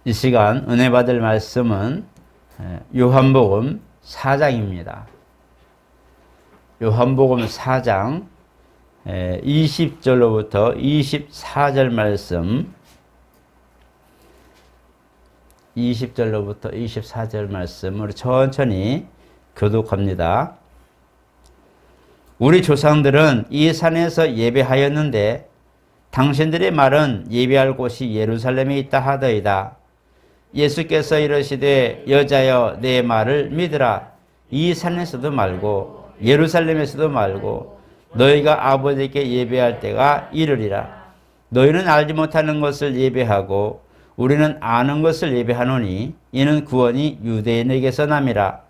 이 시간 은혜 받을 말씀은 요한복음 4장입니다. 요한복음 4장 20절로부터 24절 말씀, 20절로부터 24절 말씀을 천천히 교독합니다. 우리 조상들은 이 산에서 예배하였는데 당신들의 말은 예배할 곳이 예루살렘에 있다 하더이다. 예수께서 이르시되 여자여 내 말을 믿으라. 이 산에서도 말고 예루살렘에서도 말고 너희가 아버지께 예배할 때가 이르리라. 너희는 알지 못하는 것을 예배하고 우리는 아는 것을 예배하노니 이는 구원이 유대인에게서 남이라.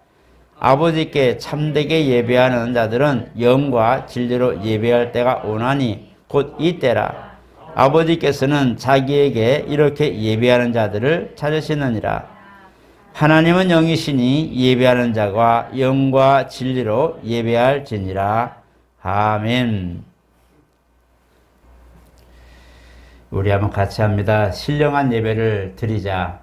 아버지께 참되게 예배하는 자들은 영과 진리로 예배할 때가 오나니 곧 이때라. 아버지께서는 자기에게 이렇게 예배하는 자들을 찾으시느니라. 하나님은 영이시니 예배하는 자가 영과 진리로 예배할지니라. 아멘. 우리 한번 같이 합니다. 신령한 예배를 드리자.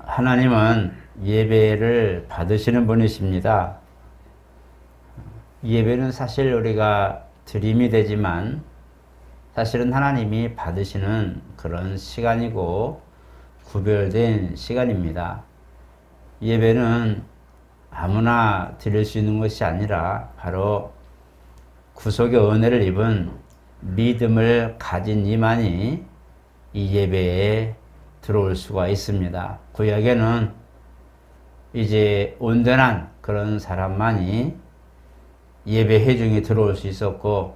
하나님은 예배를 받으시는 분이십니다. 예배는 사실 우리가 드림이 되지만 사실은 하나님이 받으시는 그런 시간이고 구별된 시간입니다. 예배는 아무나 드릴 수 있는 것이 아니라 바로 구속의 은혜를 입은 믿음을 가진 이만이 이 예배에 들어올 수가 있습니다. 구약에는 이제 온전한 그런 사람만이 예배 회중에 들어올 수 있었고,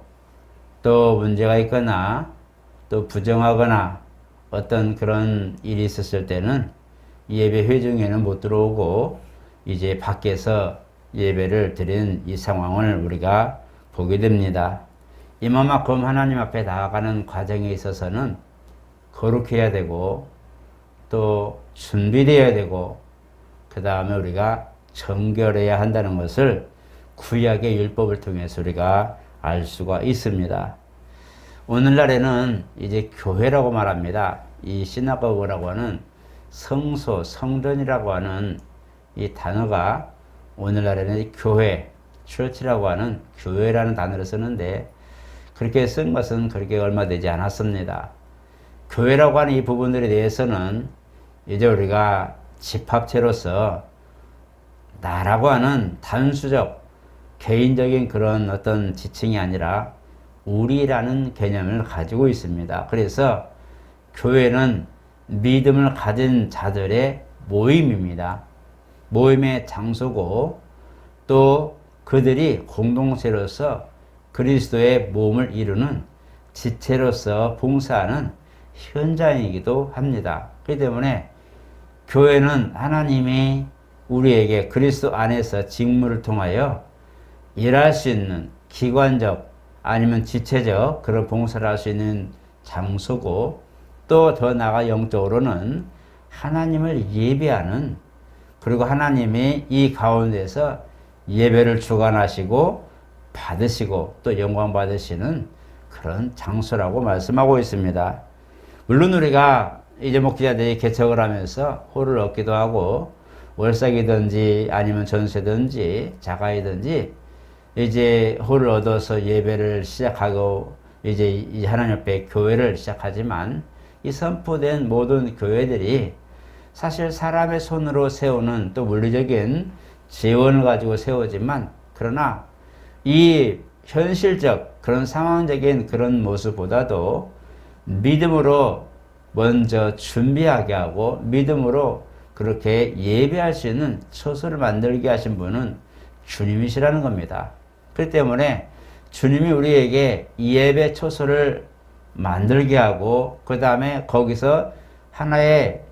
또 문제가 있거나 또 부정하거나 어떤 그런 일이 있었을 때는 예배 회중에는 못 들어오고 이제 밖에서 예배를 드린 이 상황을 우리가 보게 됩니다. 이만큼 하나님 앞에 나아가는 과정에 있어서는 거룩해야 되고 또 준비되어야 되고 그 다음에 우리가 정결해야 한다는 것을 구약의 율법을 통해서 우리가 알 수가 있습니다. 오늘날에는 이제 교회라고 말합니다. 이 시나고그라고 하는 성소, 성전이라고 하는 이 단어가 오늘날에는 교회, church라고 하는 교회라는 단어를 쓰는데 그렇게 쓴 것은 그렇게 얼마 되지 않았습니다. 교회라고 하는 이 부분들에 대해서는 이제 우리가 집합체로서 나라고 하는 단수적 개인적인 그런 어떤 지칭이 아니라 우리라는 개념을 가지고 있습니다. 그래서 교회는 믿음을 가진 자들의 모임입니다. 모임의 장소고 또 그들이 공동체로서 그리스도의 몸을 이루는 지체로서 봉사하는 현장이기도 합니다. 그렇기 때문에 교회는 하나님이 우리에게 그리스도 안에서 직무를 통하여 일할 수 있는 기관적 아니면 지체적 그런 봉사를 할 수 있는 장소고 또 더 나아가 영적으로는 하나님을 예배하는 그리고 하나님이 이 가운데서 예배를 주관하시고 받으시고 또 영광 받으시는 그런 장소라고 말씀하고 있습니다. 물론 우리가 이제 목회자들이 개척을 하면서 홀을 얻기도 하고 월삭이든지 아니면 전세든지 자가이든지 이제 홀을 얻어서 예배를 시작하고 이제 하나님 앞에 교회를 시작하지만 이 선포된 모든 교회들이 사실 사람의 손으로 세우는 또 물리적인 재원을 가지고 세우지만 그러나 이 현실적 그런 상황적인 그런 모습보다도 믿음으로 먼저 준비하게 하고 믿음으로 그렇게 예배할 수 있는 처소를 만들게 하신 분은 주님이시라는 겁니다. 그렇기 때문에 주님이 우리에게 예배 처소를 만들게 하고 그 다음에 거기서 하나의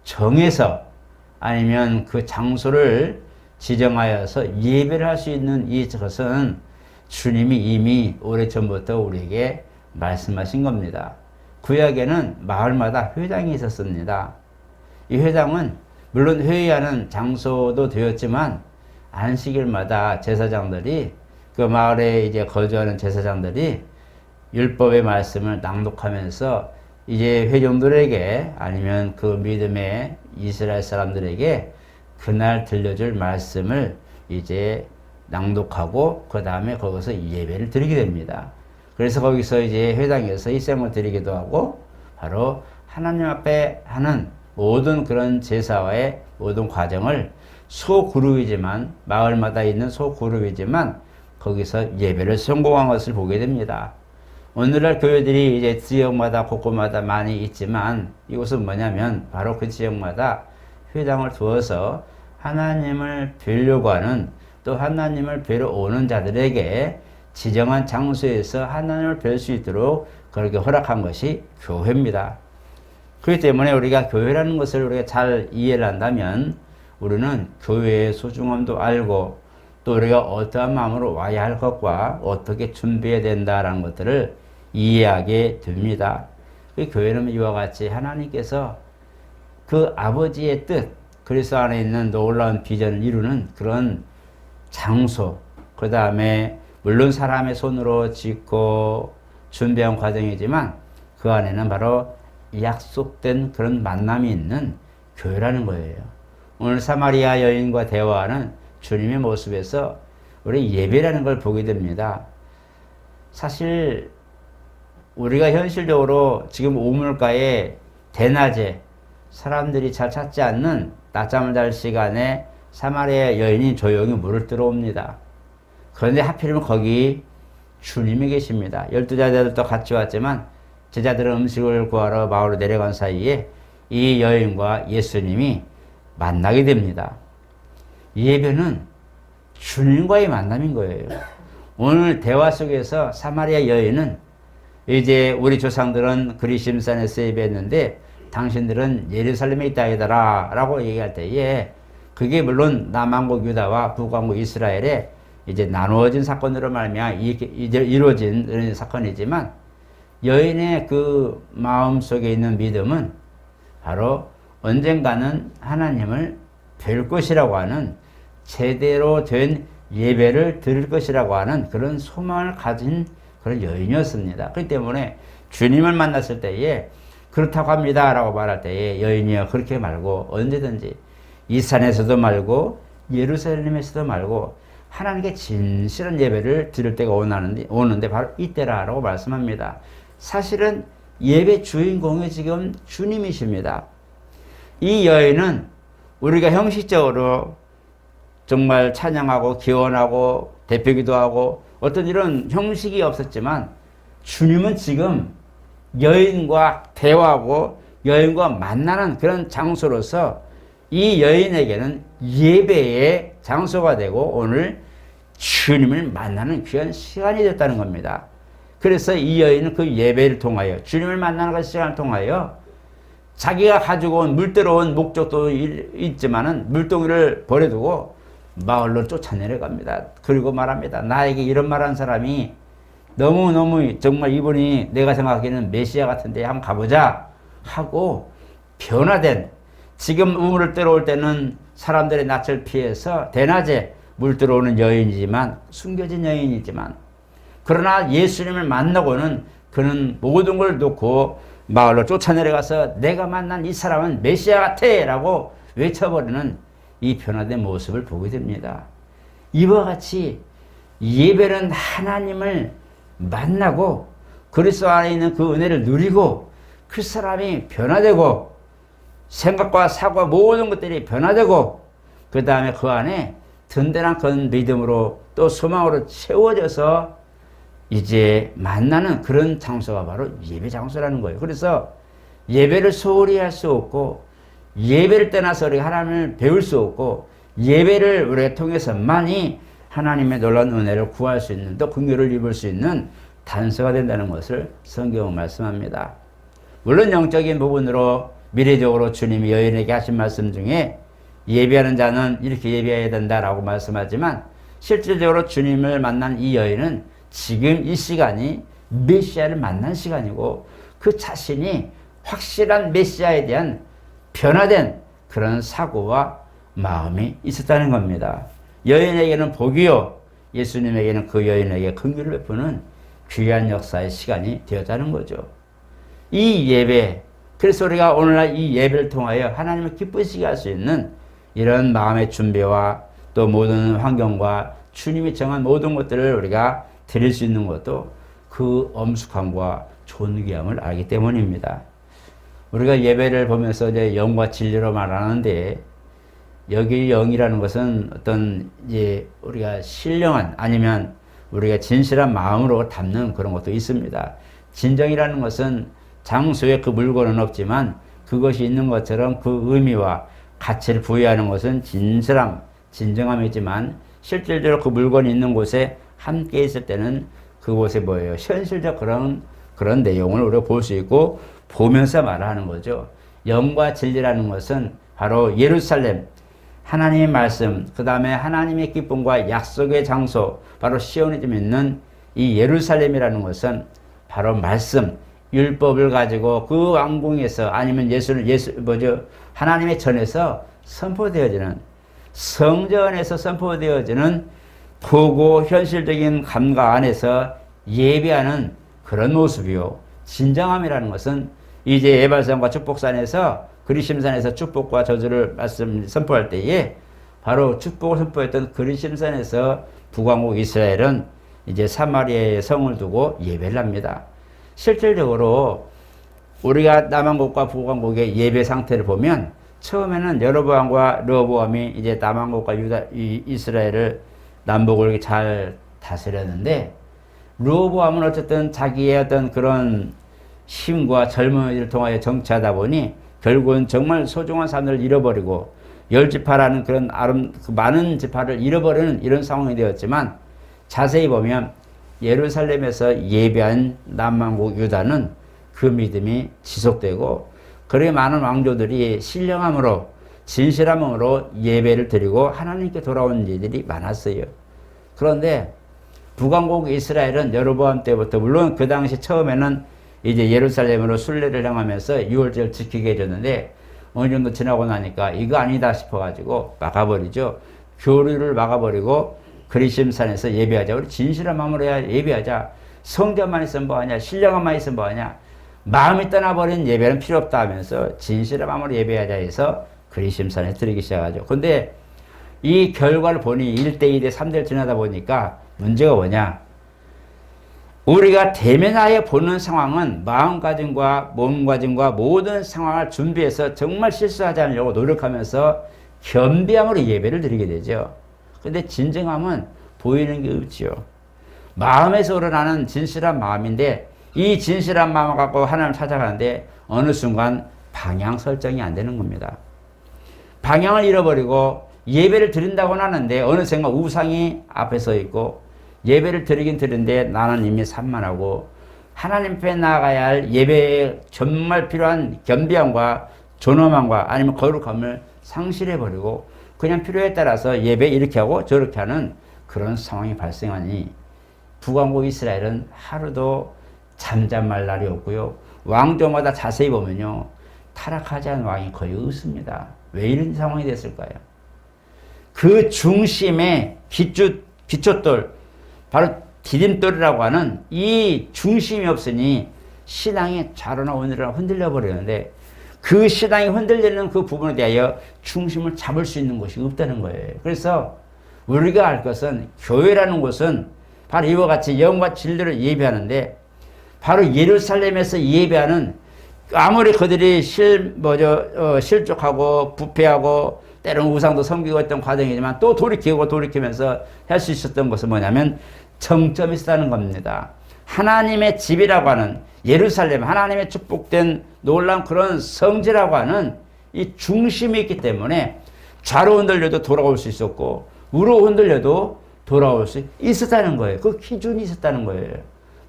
정해서 아니면 그 장소를 지정하여서 예배를 할 수 있는 이것은 주님이 이미 오래전부터 우리에게 말씀하신 겁니다. 구약에는 마을마다 회당이 있었습니다. 이 회당은 물론 회의하는 장소도 되었지만 안식일마다 제사장들이 그 마을에 이제 거주하는 제사장들이 율법의 말씀을 낭독하면서 이제 회중들에게 아니면 그 믿음의 이스라엘 사람들에게 그날 들려줄 말씀을 이제 낭독하고 그 다음에 거기서 예배를 드리게 됩니다. 그래서 거기서 이제 회당에서 일생을 드리기도 하고 바로 하나님 앞에 하는 모든 그런 제사와의 모든 과정을 소그룹이지만 마을마다 있는 소그룹이지만 거기서 예배를 성공한 것을 보게 됩니다. 오늘날 교회들이 이제 지역마다 곳곳마다 많이 있지만 이곳은 뭐냐면 바로 그 지역마다 회당을 두어서 하나님을 뵈려고 하는 또 하나님을 뵈러 오는 자들에게 지정한 장소에서 하나님을 뵐 수 있도록 그렇게 허락한 것이 교회입니다. 그렇기 때문에 우리가 교회라는 것을 우리가 잘 이해를 한다면 우리는 교회의 소중함도 알고 또 우리가 어떠한 마음으로 와야 할 것과 어떻게 준비해야 된다라는 것들을 이해하게 됩니다. 그 교회는 이와 같이 하나님께서 그 아버지의 뜻, 그리스도 안에 있는 놀라운 비전을 이루는 그런 장소, 그 다음에 물론 사람의 손으로 짓고 준비한 과정이지만 그 안에는 바로 약속된 그런 만남이 있는 교회라는 거예요. 오늘 사마리아 여인과 대화하는 주님의 모습에서 우리 예배라는 걸 보게 됩니다. 사실 우리가 현실적으로 지금 우물가에 대낮에 사람들이 잘 찾지 않는 낮잠을 잘 시간에 사마리아 여인이 조용히 물을 들어옵니다. 그런데 하필이면 거기 주님이 계십니다. 12제자들도 같이 왔지만 제자들은 음식을 구하러 마을로 내려간 사이에 이 여인과 예수님이 만나게 됩니다. 예배는 주님과의 만남인 거예요. 오늘 대화 속에서 사마리아 여인은 이제 우리 조상들은 그리심산에서 예배했는데 당신들은 예루살렘에 있다 하더라 라고 얘기할 때에 그게 물론 남왕국 유다와 북왕국 이스라엘에 이제 나누어진 사건으로 말미암아 이루어진 사건이지만 여인의 그 마음 속에 있는 믿음은 바로 언젠가는 하나님을 뵐 것이라고 하는 제대로 된 예배를 드릴 것이라고 하는 그런 소망을 가진 그런 여인이었습니다. 그렇기 때문에 주님을 만났을 때에 그렇다고 합니다 라고 말할 때에 여인이여 그렇게 말고 언제든지 이 산에서도 말고 예루살렘에서도 말고 하나님께 진실한 예배를 드릴 때가 오는데 바로 이때라 라고 말씀합니다. 사실은 예배 주인공이 지금 주님이십니다. 이 여인은 우리가 형식적으로 정말 찬양하고 기원하고 대표기도 하고 어떤 이런 형식이 없었지만 주님은 지금 여인과 대화하고 여인과 만나는 그런 장소로서 이 여인에게는 예배의 장소가 되고 오늘 주님을 만나는 귀한 시간이 됐다는 겁니다. 그래서 이 여인은 그 예배를 통하여 주님을 만나는 그 시간을 통하여 자기가 가지고 온 물대로 온 목적도 있지만은 물동이를 버려두고 마을로 쫓아내려갑니다. 그리고 말합니다. 나에게 이런 말한 사람이 너무너무 정말 이분이 내가 생각하기에는 메시아 같은데 한번 가보자 하고 변화된 지금 우물을 들어올 때는 사람들의 낯을 피해서 대낮에 물 들어오는 여인이지만 숨겨진 여인이지만 그러나 예수님을 만나고는 그는 모든 걸 놓고 마을로 쫓아내려가서 내가 만난 이 사람은 메시아 같아 라고 외쳐버리는 이 변화된 모습을 보게 됩니다. 이와 같이 예배는 하나님을 만나고 그리스도 안에 있는 그 은혜를 누리고 그 사람이 변화되고 생각과 사고와 모든 것들이 변화되고 그 다음에 그 안에 든든한 그런 믿음으로 또 소망으로 채워져서 이제 만나는 그런 장소가 바로 예배 장소라는 거예요. 그래서 예배를 소홀히 할 수 없고 예배를 떠나서 우리가 하나님을 배울 수 없고 예배를 우리가 통해서만이 하나님의 놀라운 은혜를 구할 수 있는 또 긍휼을 입을 수 있는 단서가 된다는 것을 성경은 말씀합니다. 물론 영적인 부분으로 미래적으로 주님이 여인에게 하신 말씀 중에 예배하는 자는 이렇게 예배해야 된다라고 말씀하지만 실질적으로 주님을 만난 이 여인은 지금 이 시간이 메시아를 만난 시간이고 그 자신이 확실한 메시아에 대한 변화된 그런 사고와 마음이 있었다는 겁니다. 여인에게는 복이요 예수님에게는 그 여인에게 긍휼을 베푸는 귀한 역사의 시간이 되었다는 거죠. 이 예배, 그래서 우리가 오늘날 이 예배를 통하여 하나님을 기쁘시게 할 수 있는 이런 마음의 준비와 또 모든 환경과 주님이 정한 모든 것들을 우리가 드릴 수 있는 것도 그 엄숙함과 존귀함을 알기 때문입니다. 우리가 예배를 보면서 이제 영과 진리로 말하는데 여기 영이라는 것은 어떤 이제 우리가 신령한 아니면 우리가 진실한 마음으로 담는 그런 것도 있습니다. 진정이라는 것은 장소에 그 물건은 없지만 그것이 있는 것처럼 그 의미와 가치를 부여하는 것은 진실함, 진정함이지만 실질적으로 그 물건이 있는 곳에 함께 있을 때는 그곳에 뭐예요? 현실적 그런 내용을 우리가 볼 수 있고 보면서 말하는 거죠. 영과 진리라는 것은 바로 예루살렘, 하나님의 말씀, 그 다음에 하나님의 기쁨과 약속의 장소, 바로 시온에 좀 있는 이 예루살렘이라는 것은 바로 말씀, 율법을 가지고 그 왕궁에서 아니면 하나님의 전에서 선포되어지는 성전에서 선포되어지는 보고 현실적인 감각 안에서 예배하는 그런 모습이요. 진정함이라는 것은 이제 예발산과 축복산에서 그리심산에서 축복과 저주를 선포할 때에 바로 축복을 선포했던 그리심산에서 북왕국 이스라엘은 이제 사마리아의 성을 두고 예배를 합니다. 실질적으로 우리가 남왕국과 북왕국의 예배 상태를 보면 처음에는 여로보암과 르호보암이 이제 남왕국과 이스라엘을 남북을 잘 다스렸는데 르호보암은 어쨌든 자기의 어떤 그런 힘과 젊은이를 통하여 정치하다 보니 결국은 정말 소중한 사람들을 잃어버리고 열 지파라는 그런 많은 지파를 잃어버리는 이런 상황이 되었지만 자세히 보면 예루살렘에서 예배한 남왕국 유다는 그 믿음이 지속되고 그렇게 많은 왕조들이 신령함으로 진실함으로 예배를 드리고 하나님께 돌아온 일들이 많았어요. 그런데 북왕국 이스라엘은 여로보암 때부터 물론 그 당시 처음에는 이제 예루살렘으로 순례를 향하면서 유월절을 지키게 해줬는데 어느 정도 지나고 나니까 이거 아니다 싶어가지고 막아버리죠. 교류를 막아버리고 그리심산에서 예배하자. 우리 진실한 마음으로 예배하자. 성전만 있으면 뭐하냐. 신령함만 있으면 뭐하냐. 마음이 떠나버린 예배는 필요 없다 하면서 진실한 마음으로 예배하자 해서 그리심산에 드리기 시작하죠. 근데 이 결과를 보니 1대 2대 3대를 지나다 보니까 문제가 뭐냐. 우리가 대면하여 보는 상황은 마음가짐과 몸가짐과 모든 상황을 준비해서 정말 실수하지 않으려고 노력하면서 겸비함으로 예배를 드리게 되죠. 근데 진정함은 보이는 게 없지요. 마음에서 우러나는 진실한 마음인데 이 진실한 마음을 갖고 하나님을 찾아가는데 어느 순간 방향 설정이 안 되는 겁니다. 방향을 잃어버리고 예배를 드린다고는 하는데 어느 순간 우상이 앞에 서 있고 예배를 드리긴 드리는데 나는 이미 산만하고 하나님 앞에 나아가야 할 예배에 정말 필요한 겸비함과 존엄함과 아니면 거룩함을 상실해버리고 그냥 필요에 따라서 예배 이렇게 하고 저렇게 하는 그런 상황이 발생하니 북왕국 이스라엘은 하루도 잠잠할 날이 없고요. 왕조마다 자세히 보면요. 타락하지 않은 왕이 거의 없습니다. 왜 이런 상황이 됐을까요? 그 중심의 기초돌, 바로 디딤돌이라고 하는 이 중심이 없으니 신앙이 좌로나 우로나 흔들려 버리는데 그 신앙이 흔들리는 그 부분에 대하여 중심을 잡을 수 있는 것이 없다는 거예요. 그래서 우리가 알 것은 교회라는 곳은 바로 이와 같이 영과 진리를 예배하는데 바로 예루살렘에서 예배하는 아무리 그들이 실족하고 부패하고 때로는 우상도 섬기고 했던 과정이지만 또 돌이키면서 할 수 있었던 것은 뭐냐면 정점이 있었다는 겁니다. 하나님의 집이라고 하는 예루살렘, 하나님의 축복된 놀라운 그런 성지라고 하는 이 중심이 있기 때문에 좌로 흔들려도 돌아올 수 있었고 우로 흔들려도 돌아올 수 있었다는 거예요. 그 기준이 있었다는 거예요.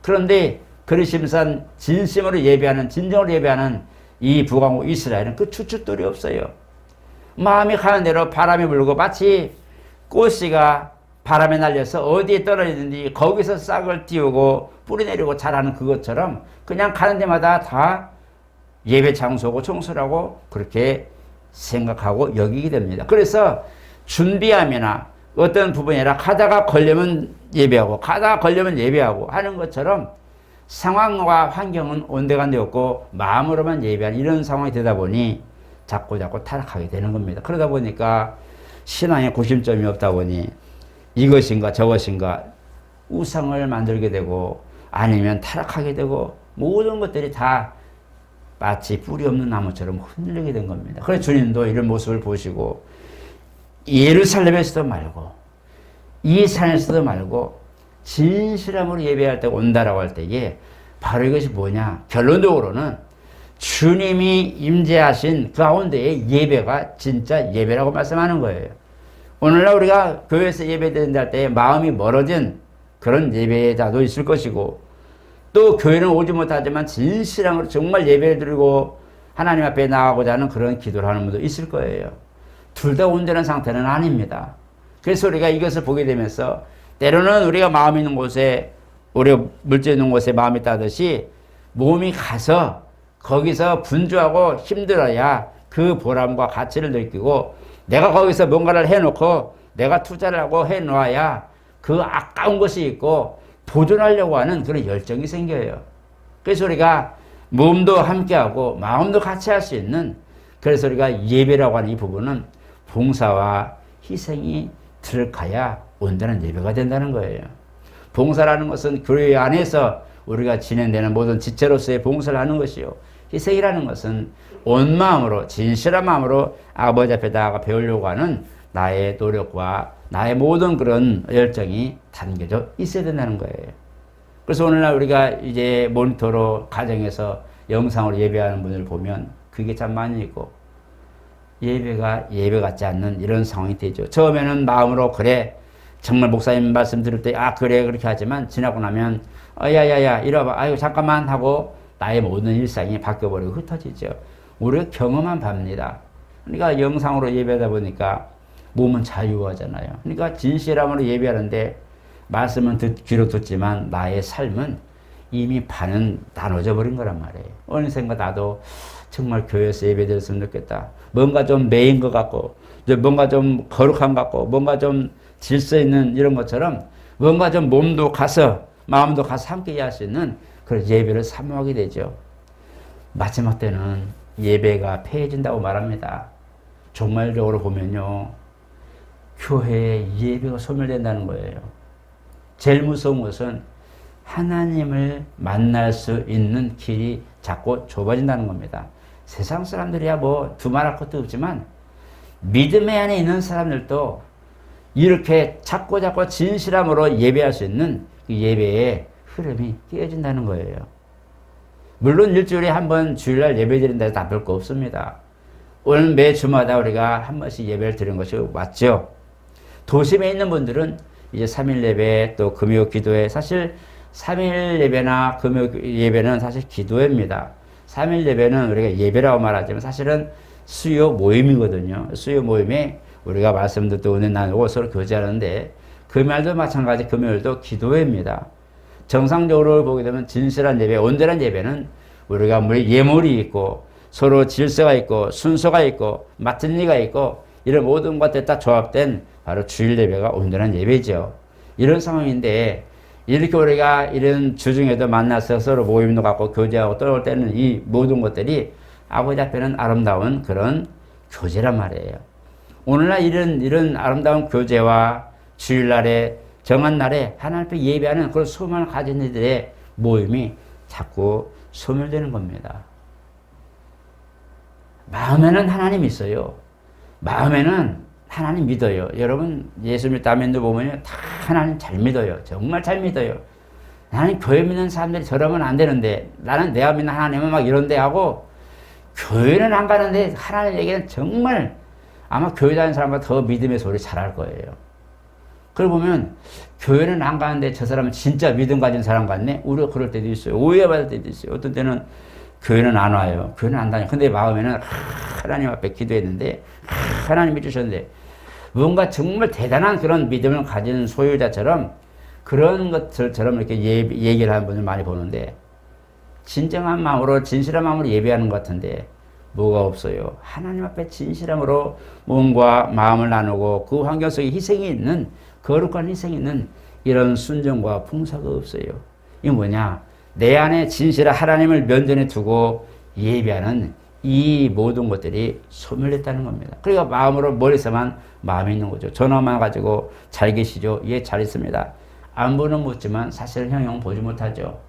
그런데 그리심산 진심으로 예배하는, 진정으로 예배하는 이 북왕국 이스라엘은 그 추춧돌이 없어요. 마음이 가는 대로 바람이 불고 마치 꽃씨가 바람에 날려서 어디에 떨어지는지 거기서 싹을 띄우고 뿌리 내리고 자라는 그것처럼 그냥 가는 데마다 다 예배 장소고 청소라고 그렇게 생각하고 여기게 됩니다. 그래서 준비함이나 어떤 부분이 아니라 가다가 걸리면 예배하고 가다가 걸리면 예배하고 하는 것처럼 상황과 환경은 온데간데 없고 마음으로만 예배하는 이런 상황이 되다 보니 자꾸 타락하게 되는 겁니다. 그러다 보니까 신앙에 구심점이 없다 보니 이것인가 저것인가 우상을 만들게 되고 아니면 타락하게 되고 모든 것들이 다 마치 뿌리 없는 나무처럼 흔들리게 된 겁니다. 그래서 주님도 이런 모습을 보시고 예루살렘에서도 말고 이 산에서도 말고 진실함으로 예배할 때가 온다라고 할 때에 바로 이것이 뭐냐? 결론적으로는 주님이 임재하신 그 가운데의 예배가 진짜 예배라고 말씀하는 거예요. 오늘날 우리가 교회에서 예배드린다 할 때 마음이 멀어진 그런 예배자도 있을 것이고 또 교회는 오지 못하지만 진실함으로 정말 예배를 드리고 하나님 앞에 나가고자 하는 그런 기도를 하는 분도 있을 거예요. 둘 다 온전한 상태는 아닙니다. 그래서 우리가 이것을 보게 되면서 때로는 우리가 마음 있는 곳에 우리가 물질 있는 곳에 마음이 있다듯이 몸이 가서 거기서 분주하고 힘들어야 그 보람과 가치를 느끼고 내가 거기서 뭔가를 해놓고 내가 투자를 하고 해놓아야 그 아까운 것이 있고 보존하려고 하는 그런 열정이 생겨요. 그래서 우리가 몸도 함께하고 마음도 같이 할 수 있는 그래서 우리가 예배라고 하는 이 부분은 봉사와 희생이 들어가야 온전한 예배가 된다는 거예요. 봉사라는 것은 교회 안에서 우리가 진행되는 모든 지체로서의 봉사를 하는 것이요. 희생이라는 것은 온 마음으로 진실한 마음으로 아버지 앞에 다가 배우려고 하는 나의 노력과 나의 모든 그런 열정이 담겨져 있어야 된다는 거예요. 그래서 오늘날 우리가 이제 모니터로 가정에서 영상으로 예배하는 분을 보면 그게 참 많이 있고 예배가 예배 같지 않는 이런 상황이 되죠. 처음에는 마음으로 그래 정말 목사님 말씀 들을 때 그래 그렇게 하지만 지나고 나면 야야야 이리 와봐 아이고 잠깐만 하고 나의 모든 일상이 바뀌어버리고 흩어지죠. 우리가 경험한 바입니다. 그러니까 영상으로 예배하다 보니까 몸은 자유하잖아요. 그러니까 진실함으로 예배하는데 말씀은 귀로 듣지만 나의 삶은 이미 반은 나눠져 버린 거란 말이에요. 어느샌가 나도 정말 교회에서 예배드렸으면 좋겠다. 뭔가 좀 매인 것 같고 뭔가 좀 거룩한 것 같고 뭔가 좀 질서 있는 이런 것처럼 뭔가 좀 몸도 가서 마음도 가서 함께 할 수 있는 그런 예배를 사모하게 되죠. 마지막 때는 예배가 폐해진다고 말합니다. 종말적으로 보면요. 교회의 예배가 소멸된다는 거예요. 제일 무서운 것은 하나님을 만날 수 있는 길이 자꾸 좁아진다는 겁니다. 세상 사람들이야 뭐 두말할 것도 없지만 믿음의 안에 있는 사람들도 이렇게 자꾸 진실함으로 예배할 수 있는 그 예배의 흐름이 깨어진다는 거예요. 물론 일주일에 한 번 주일날 예배 드린다 해서 나쁠 거 없습니다. 오늘 매 주마다 우리가 한 번씩 예배를 드리는 것이 맞죠. 도심에 있는 분들은 이제 3일 예배 또 금요 기도회 사실 3일 예배나 금요 예배는 사실 기도회입니다. 3일 예배는 우리가 예배라고 말하지만 사실은 수요 모임이거든요. 수요 모임에 우리가 말씀 듣고 은혜 나누고 서로 교제하는데 금요일도 마찬가지 금요일도 기도회입니다. 정상적으로 보게 되면 진실한 예배, 온전한 예배는 우리가 예물이 있고 서로 질서가 있고 순서가 있고 맡은 일이 있고 이런 모든 것들이 다 조합된 바로 주일 예배가 온전한 예배죠. 이런 상황인데 이렇게 우리가 이런 주중에도 만나서 서로 모임도 갖고 교제하고 떠올 때는 이 모든 것들이 아버지 앞에는 아름다운 그런 교제란 말이에요. 오늘날 이런 아름다운 교제와 주일날에 정한 날에 하나님 앞에 예배하는 그런 소망을 가진 이들의 모임이 자꾸 소멸되는 겁니다. 마음에는 하나님 있어요. 마음에는 하나님 믿어요. 여러분 예수 믿다면도 보면 다 하나님 잘 믿어요. 정말 잘 믿어요. 나는 교회 믿는 사람들이 저러면 안 되는데 나는 내가 믿는 하나님은 막 이런데 하고 교회는 안 가는데 하나님에게는 정말 아마 교회 다니는 사람보다 더 믿음의 소리 잘할 거예요. 그러고 보면 교회는 안 가는데 저 사람은 진짜 믿음 가진 사람 같네? 우리가 그럴 때도 있어요. 오해받을 때도 있어요. 어떤 때는 교회는 안 와요. 교회는 안 다녀요. 근데 마음에는 하나님 앞에 기도했는데 하나님 믿으셨는데 뭔가 정말 대단한 그런 믿음을 가진 소유자처럼 그런 것들처럼 이렇게 얘기를 하는 분을 많이 보는데 진정한 마음으로 진실한 마음으로 예배하는 것 같은데 뭐가 없어요. 하나님 앞에 진실함으로 몸과 마음을 나누고 그 환경 속에 희생이 있는, 거룩한 희생이 있는 이런 순종과 풍사가 없어요. 이게 뭐냐? 내 안에 진실한 하나님을 면전에 두고 예배하는 이 모든 것들이 소멸됐다는 겁니다. 그러니까 마음으로 머리서만 마음이 있는 거죠. 전화만 가지고 잘 계시죠? 예, 잘 있습니다. 안부는 묻지만 사실은 형용 보지 못하죠.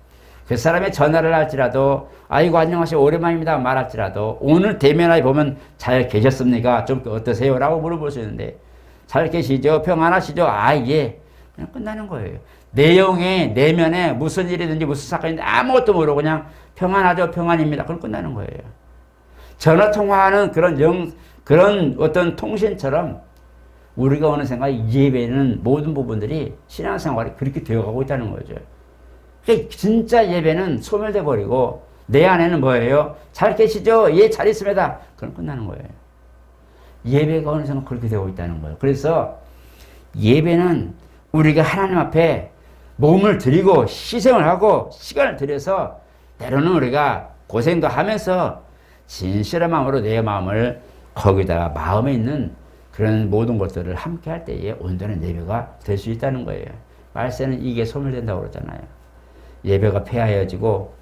그 사람의 전화를 할지라도 아이고 안녕하세요 오랜만입니다 말할지라도 오늘 대면하에 보면 잘 계셨습니까? 좀 어떠세요? 라고 물어볼 수 있는데 잘 계시죠? 평안하시죠? 아 예. 그냥 끝나는 거예요. 내용에 내면에 무슨 일이든지 무슨 사건인지 아무것도 모르고 그냥 평안하죠? 평안입니다. 그럼 끝나는 거예요. 전화통화하는 그런 어떤 통신처럼 우리가 어느 생각 예배는 모든 부분들이 신앙생활이 그렇게 되어가고 있다는 거죠. 그러니까 진짜 예배는 소멸돼 버리고 내 안에는 뭐예요? 잘 계시죠? 예, 잘 있습니다. 그럼 끝나는 거예요. 예배가 어느 생각 그렇게 되고 있다는 거예요. 그래서 예배는 우리가 하나님 앞에 몸을 드리고 희생을 하고 시간을 들여서 때로는 우리가 고생도 하면서 진실한 마음으로 내 마음을 거기다가 마음에 있는 그런 모든 것들을 함께 할 때에 온전한 예배가 될 수 있다는 거예요. 말세는 이게 소멸된다고 그러잖아요. 예배가 폐하여지고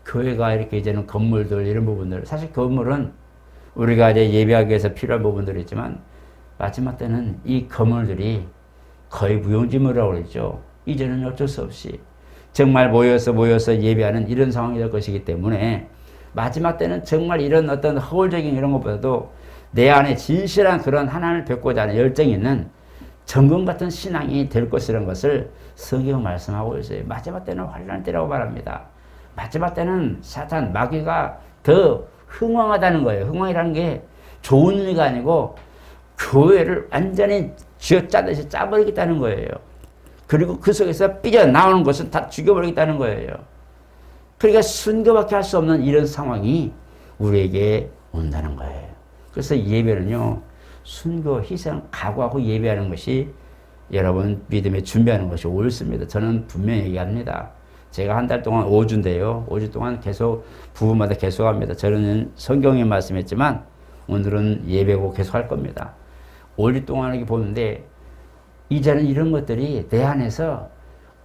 교회가 이렇게 이제는 건물들 이런 부분들 사실 건물은 우리가 이제 예배하기 위해서 필요한 부분들이 있지만 마지막 때는 이 건물들이 거의 무용지물이라고 그러죠. 이제는 어쩔 수 없이 정말 모여서 예배하는 이런 상황이 될 것이기 때문에 마지막 때는 정말 이런 어떤 허울적인 이런 것보다도 내 안에 진실한 그런 하나님을 뵙고자 하는 열정이 있는 정금 같은 신앙이 될 것이라는 것을 성경은 말씀하고 있어요. 마지막 때는 환난 때라고 말합니다. 마지막 때는 사탄, 마귀가 더 흥왕하다는 거예요. 흥왕이라는 게 좋은 의미가 아니고 교회를 완전히 쥐어짜듯이 짜버리겠다는 거예요. 그리고 그 속에서 삐져나오는 것은 다 죽여버리겠다는 거예요. 그러니까 순교밖에 할 수 없는 이런 상황이 우리에게 온다는 거예요. 그래서 예배는요, 순교, 희생, 각오하고 예배하는 것이 여러분 믿음에 준비하는 것이 옳습니다. 저는 분명히 얘기합니다. 제가 한 달 동안 5주인데요. 5주 동안 계속 부부마다 계속합니다. 저는 성경에 말씀했지만 오늘은 예배고 계속할 겁니다. 5주 동안 이렇게 보는데 이제는 이런 것들이 내 안에서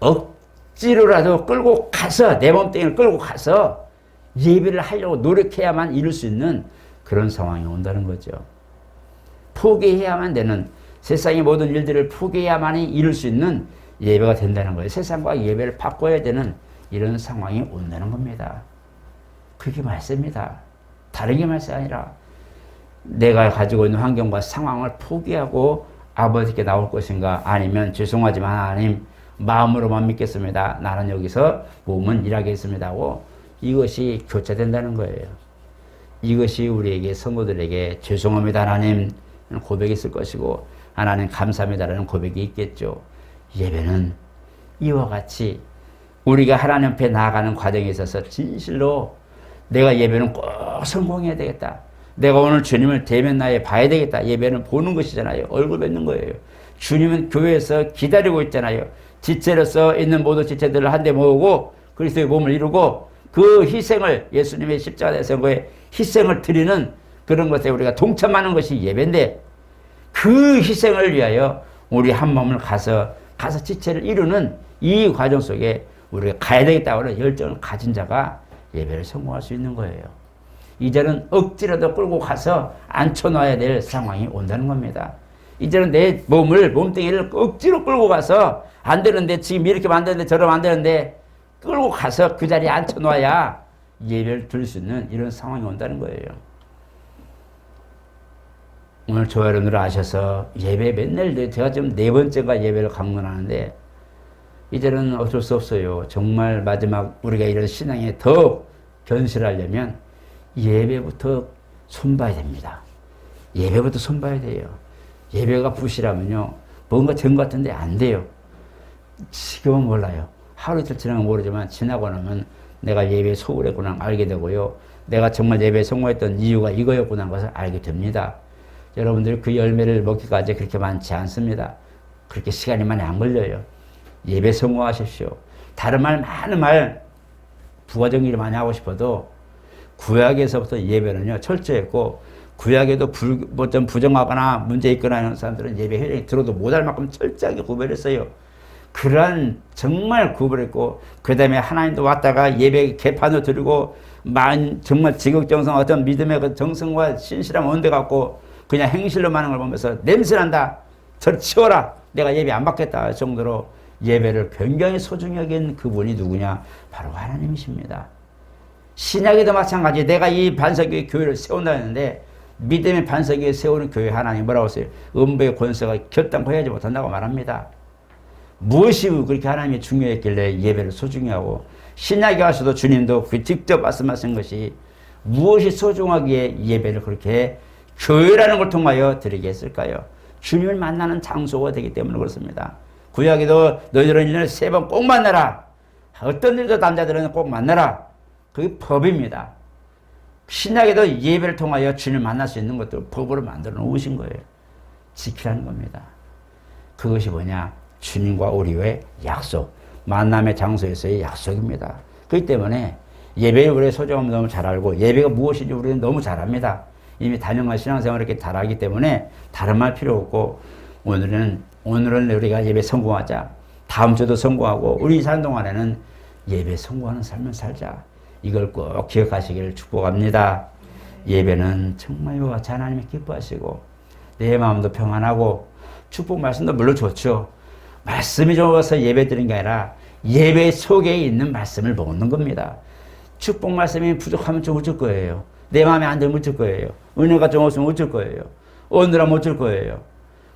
억지로라도 끌고 가서 내 몸뚱이를 끌고 가서 예배를 하려고 노력해야만 이룰 수 있는 그런 상황이 온다는 거죠. 포기해야만 되는 세상의 모든 일들을 포기해야만이 이룰 수 있는 예배가 된다는 거예요. 세상과 예배를 바꿔야 되는 이런 상황이 온다는 겁니다. 그게 말씀입니다. 다른 게 말씀이 아니라 내가 가지고 있는 환경과 상황을 포기하고 아버지께 나올 것인가 아니면 죄송하지만 하나님 마음으로만 믿겠습니다. 나는 여기서 몸은 일하겠습니다 하고 이것이 교차된다는 거예요. 이것이 우리에게 성도들에게 죄송합니다 하나님 고백이 있을 것이고 하나님 감사합니다라는 고백이 있겠죠. 예배는 이와 같이 우리가 하나님 앞에 나아가는 과정에 있어서 진실로 내가 예배는 꼭 성공해야 되겠다. 내가 오늘 주님을 대면 나에 봐야 되겠다. 예배는 보는 것이잖아요. 얼굴 뵙는 거예요. 주님은 교회에서 기다리고 있잖아요. 지체로서 있는 모든 지체들을 한데 모으고 그리스도의 몸을 이루고 그 희생을 예수님의 십자가 대성의 희생을 드리는 그런 것에 우리가 동참하는 것이 예배인데 그 희생을 위하여 우리 한 몸을 가서 지체를 이루는 이 과정 속에 우리가 가야 되겠다고 하는 열정을 가진 자가 예배를 성공할 수 있는 거예요. 이제는 억지라도 끌고 가서 앉혀놔야 될 상황이 온다는 겁니다. 이제는 내 몸뚱이를 억지로 끌고 가서 안 되는데 지금 이렇게 만드는데 저러면 안 되는데 끌고 가서 그 자리에 앉혀놔야 예배를 드릴 수 있는 이런 상황이 온다는 거예요. 오늘 저와 여러분들 아셔서 예배 맨날 제가 지금 4번째가 예배를 강론하는데 이제는 어쩔 수 없어요. 정말 마지막 우리가 이런 신앙에 더 견실하려면 예배부터 손봐야 됩니다. 예배부터 손봐야 돼요. 예배가 부실하면요. 뭔가 된 것 같은데 안 돼요. 지금은 몰라요. 하루 이틀 지나면 모르지만 지나고 나면 내가 예배에 소홀했구나 알게 되고요. 내가 정말 예배에 성공했던 이유가 이거였구나 하는 것을 알게 됩니다. 여러분들 그 열매를 먹기까지 그렇게 많지 않습니다. 그렇게 시간이 많이 안 걸려요. 예배 성공하십시오. 다른 말 많은 말 부가적인 일 많이 하고 싶어도 구약에서부터 예배는요 철저했고, 구약에도 좀 부정하거나 문제 있거나 하는 사람들은 예배 회령이 들어도 못할 만큼 철저하게 구별했어요. 그러한 정말 구별했고, 그 다음에 하나님도 왔다가 예배 개판을 드리고 정말 지극정성 어떤 믿음의 그 정성과 신실함 온데 갖고 그냥 행실로 하는 걸 보면서 냄새난다, 저리 치워라, 내가 예배 안 받겠다 정도로 예배를 굉장히 소중히 여긴 그분이 누구냐? 바로 하나님이십니다. 신약에도 마찬가지. 내가 이 반석의 교회를 세운다 했는데, 믿음의 반석에 세우는 교회 하나님 뭐라고 했어요? 음부의 권세가 결단코 해야지 못한다고 말합니다. 무엇이 그렇게 하나님이 중요했길래 예배를 소중히 하고, 신약에 와서도 주님도 그 직접 말씀하신 것이 무엇이 소중하기에 예배를 그렇게 교회라는 걸 통하여 드리게 했을까요? 주님을 만나는 장소가 되기 때문에 그렇습니다. 구약에도 너희들은 1년에 3번 꼭 만나라. 어떤 일도 남자들은 꼭 만나라. 그게 법입니다. 신약에도 예배를 통하여 주님을 만날 수 있는 것도 법으로 만들어 놓으신 거예요. 지키라는 겁니다. 그것이 뭐냐? 주님과 우리의 약속, 만남의 장소에서의 약속입니다. 그렇기 때문에 예배의 우리의 소중함을 너무 잘 알고, 예배가 무엇인지 우리는 너무 잘 압니다. 이미 단연간 신앙생활을 이렇게 잘 알기 때문에 다른 말 필요 없고, 오늘은 우리가 예배 성공하자. 다음 주도 성공하고, 우리 사는 동안에는 예배 성공하는 삶을 살자. 이걸 꼭 기억하시기를 축복합니다. 예배는 정말 이와 같이 하나님이 기뻐하시고, 내 마음도 평안하고, 축복 말씀도 물론 좋죠. 말씀이 좋아서 예배 드리는 게 아니라 예배 속에 있는 말씀을 먹는 겁니다. 축복 말씀이 부족하면 좀 어쩔 거예요. 내 마음에 안 들면 어쩔 거예요. 은혜가 좀 없으면 어쩔 거예요. 오늘하면 어쩔 거예요.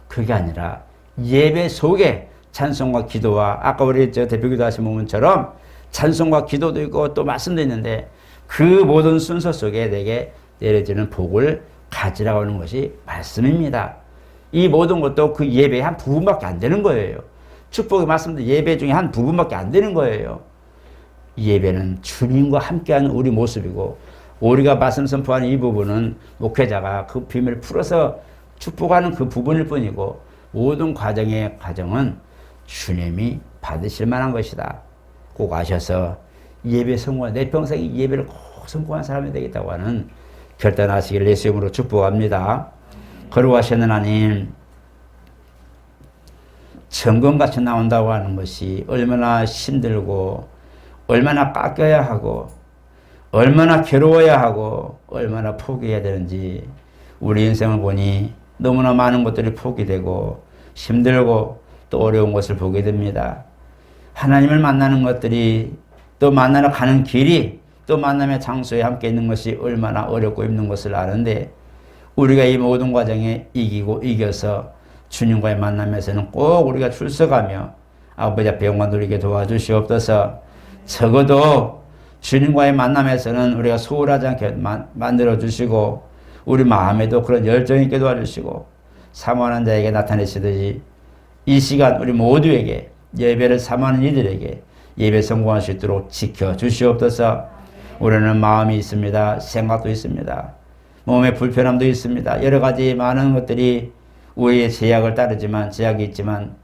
그게 아니라 예배 속에 찬송과 기도와, 아까 우리 대표기도 하신 부분처럼 찬송과 기도도 있고 또 말씀도 있는데, 그 모든 순서 속에 내게 내려지는 복을 가지라고 하는 것이 말씀입니다. 이 모든 것도 그 예배의 한 부분밖에 안 되는 거예요. 축복의 말씀도 예배 중에 한 부분밖에 안 되는 거예요. 예배는 주님과 함께하는 우리 모습이고, 우리가 말씀 선포하는 이 부분은 목회자가 그 비밀을 풀어서 축복하는 그 부분일 뿐이고, 모든 과정은 주님이 받으실 만한 것이다. 꼭 아셔서 예배 성공한, 내 평생 예배를 꼭 성공한 사람이 되겠다고 하는 결단하시기를 예수 이름으로 축복합니다. 거룩하신 하나님, 점검같이 나온다고 하는 것이 얼마나 힘들고, 얼마나 깎여야 하고, 얼마나 괴로워야 하고, 얼마나 포기해야 되는지 우리 인생을 보니 너무나 많은 것들이 포기되고 힘들고 또 어려운 것을 보게 됩니다. 하나님을 만나는 것들이, 또 만나러 가는 길이, 또 만남의 장소에 함께 있는 것이 얼마나 어렵고 힘든 것을 아는데, 우리가 이 모든 과정에 이겨서 주님과의 만남에서는 꼭 우리가 출석하며 아버지 앞에 영광 돌리게 도와주시옵소서. 적어도 주님과의 만남에서는 우리가 소홀하지 않게 만들어 주시고, 우리 마음에도 그런 열정 있게 도와주시고, 사모하는 자에게 나타내시듯이 이 시간 우리 모두에게, 예배를 사모하는 이들에게 예배 성공할 수 있도록 지켜주시옵소서. 우리는 마음이 있습니다. 생각도 있습니다. 몸의 불편함도 있습니다. 여러 가지 많은 것들이 우리의 제약이 있지만,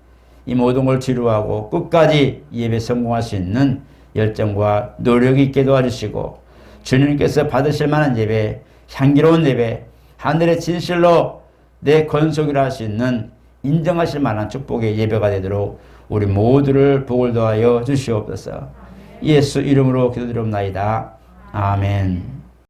이 모든 걸 뒤로하고 끝까지 예배 성공할 수 있는 열정과 노력이 있게 도와주시고, 주님께서 받으실 만한 예배, 향기로운 예배, 하늘의 진실로 내 건속이라 할 수 있는 인정하실 만한 축복의 예배가 되도록 우리 모두를 복을 더하여 주시옵소서. 예수 이름으로 기도드리옵나이다. 아멘.